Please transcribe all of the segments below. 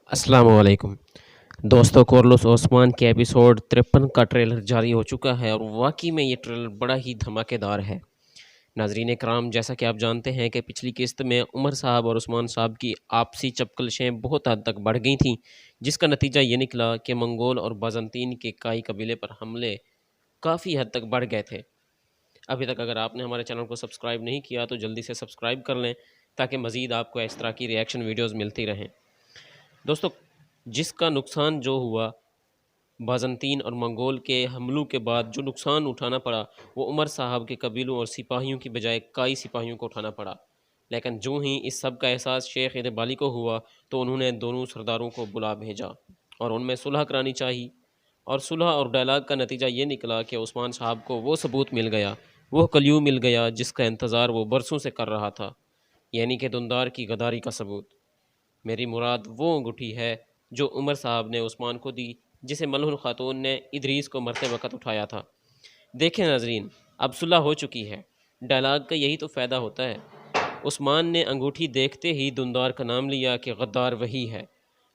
अस्सलाम वालेकुम दोस्तों। कोरलोस ओस्मान के एपिसोड 53 का ट्रेलर जारी हो चुका है और वाकई में ये ट्रेलर बड़ा ही धमाकेदार है। नाजरीन कराम, जैसा कि आप जानते हैं कि पिछली किस्त में उमर साहब और उस्मान साहब की आपसी चपकलशें बहुत हद तक बढ़ गई थीं, जिसका नतीजा ये निकला कि मंगोल और बाज़ंतीन के काई कबीले पर हमले काफ़ी हद तक बढ़ गए थे। अभी तक अगर आपने हमारे चैनल को सब्सक्राइब नहीं किया तो जल्दी से सब्सक्राइब कर लें ताकि मज़ीद आपको इस तरह की रिएक्शन वीडियोज़ मिलती रहें। दोस्तों, जिसका नुकसान जो हुआ बाज़ंतीन और मंगोल के हमलों के बाद, जो नुकसान उठाना पड़ा वो उमर साहब के कबीलों और सिपाहियों की बजाय काई सिपाहियों को उठाना पड़ा। लेकिन जो ही इस सब का एहसास शेख इदबाली को हुआ तो उन्होंने दोनों सरदारों को बुला भेजा और उनमें सुलह करानी चाहिए। और सुलह और डायलाग का नतीजा ये निकला कि उस्मान साहब को वो सबूत मिल गया, वो कलियू मिल गया जिसका इंतज़ार वो बरसों से कर रहा था, यानी कि दुंदार की गद्दारी का सबूत। मेरी मुराद वो अंगूठी है जो उमर साहब ने उस्मान को दी, जिसे मलहुन खातून ने इदरीस को मरते वक्त उठाया था। देखें नाजरीन, अब सुलह हो चुकी है। डायलाग का यही तो फ़ायदा होता है। उस्मान ने अंगूठी देखते ही दुंदार का नाम लिया कि गद्दार वही है।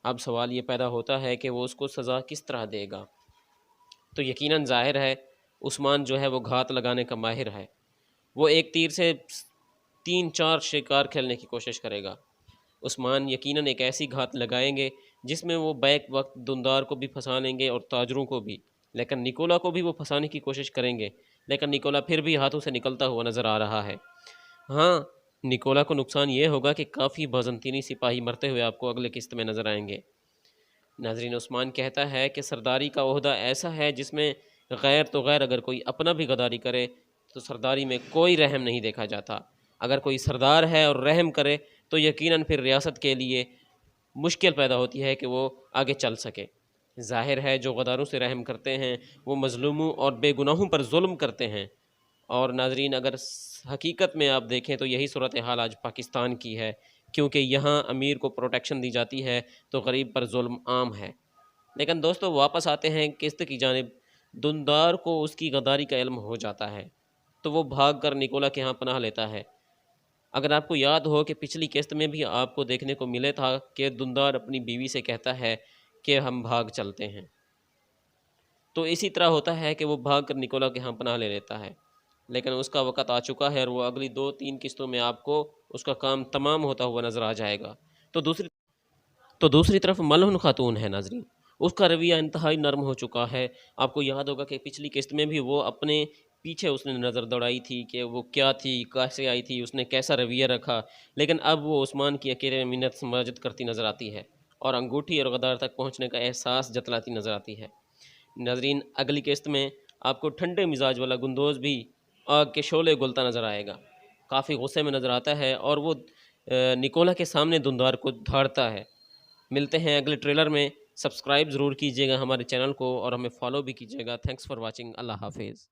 अब सवाल ये पैदा होता है कि वो उसको सज़ा किस तरह देगा। तो यकीनन ज़ाहिर है उस्मान जो है वो घात लगाने का माहिर है। वो एक तीर से 3-4 शिकार खेलने की कोशिश करेगा। उस्मान यकीनन एक ऐसी घात लगाएंगे जिसमें वो बैक वक्त दुंदार को भी फंसा लेंगे और ताजरों को भी, लेकिन निकोला को भी वो फंसाने की कोशिश करेंगे, लेकिन निकोला फिर भी हाथों से निकलता हुआ नज़र आ रहा है। हाँ, निकोला को नुकसान ये होगा कि काफ़ी बाज़ंतीनी सिपाही मरते हुए आपको अगले किस्त में नज़र आएंगे। नाजरीन, उस्मान कहता है कि सरदारी का ओहदा ऐसा है जिसमें गैर तो गैर अगर कोई अपना भी गद्दारी करे तो सरदारी में कोई रहम नहीं देखा जाता। अगर कोई सरदार है और रहम करे तो यकीनन फिर रियासत के लिए मुश्किल पैदा होती है कि वो आगे चल सके। ज़ाहिर है जो गद्दारों से रहम करते हैं वो मज़लूमों और बेगुनाहों पर जुल्म करते हैं। और नाजरीन, अगर हकीकत में आप देखें तो यही सूरत हाल आज पाकिस्तान की है, क्योंकि यहाँ अमीर को प्रोटेक्शन दी जाती है तो गरीब पर जुल्म आम है। लेकिन दोस्तों, वापस आते हैं किस्त की जानिब। दुंदार को उसकी गद्दारी का इल्म हो जाता है तो वो भाग कर निकोला के यहाँ पनाह लेता है। अगर आपको याद हो कि पिछली किस्त में भी आपको देखने को मिले था कि दुंदार अपनी बीवी से कहता है कि हम भाग चलते हैं, तो इसी तरह होता है कि वो भाग कर निकोला के यहाँ पनाह ले लेता है। लेकिन उसका वक़्त आ चुका है और वो अगली 2-3 किस्तों में आपको उसका काम तमाम होता हुआ नज़र आ जाएगा। तो दूसरी तरफ मलहुन खातून है नाजरीन, उसका रवैया इंतहाई नरम हो चुका है। आपको याद होगा कि पिछली किस्त में भी वो अपने पीछे उसने नज़र दौड़ाई थी कि वो क्या थी, कैसे आई थी, उसने कैसा रवैया रखा। लेकिन अब वो उस्मान की अकेले मिन्नत समाजत करती नज़र आती है और अंगूठी और गद्दार तक पहुँचने का एहसास जतलाती नज़र आती है। नाजरीन, अगली किस्त में आपको ठंडे मिजाज वाला गुंदोज़ भी आग के शोले गुलता नज़र आएगा। काफ़ी गुस्से में नज़र आता है और वो निकोला के सामने दुंदार को धाड़ता है। मिलते हैं अगले ट्रेलर में। सब्सक्राइब ज़रूर कीजिएगा हमारे चैनल को और हमें फॉलो भी कीजिएगा। Thanks for watching. अल्लाह हाफिज़।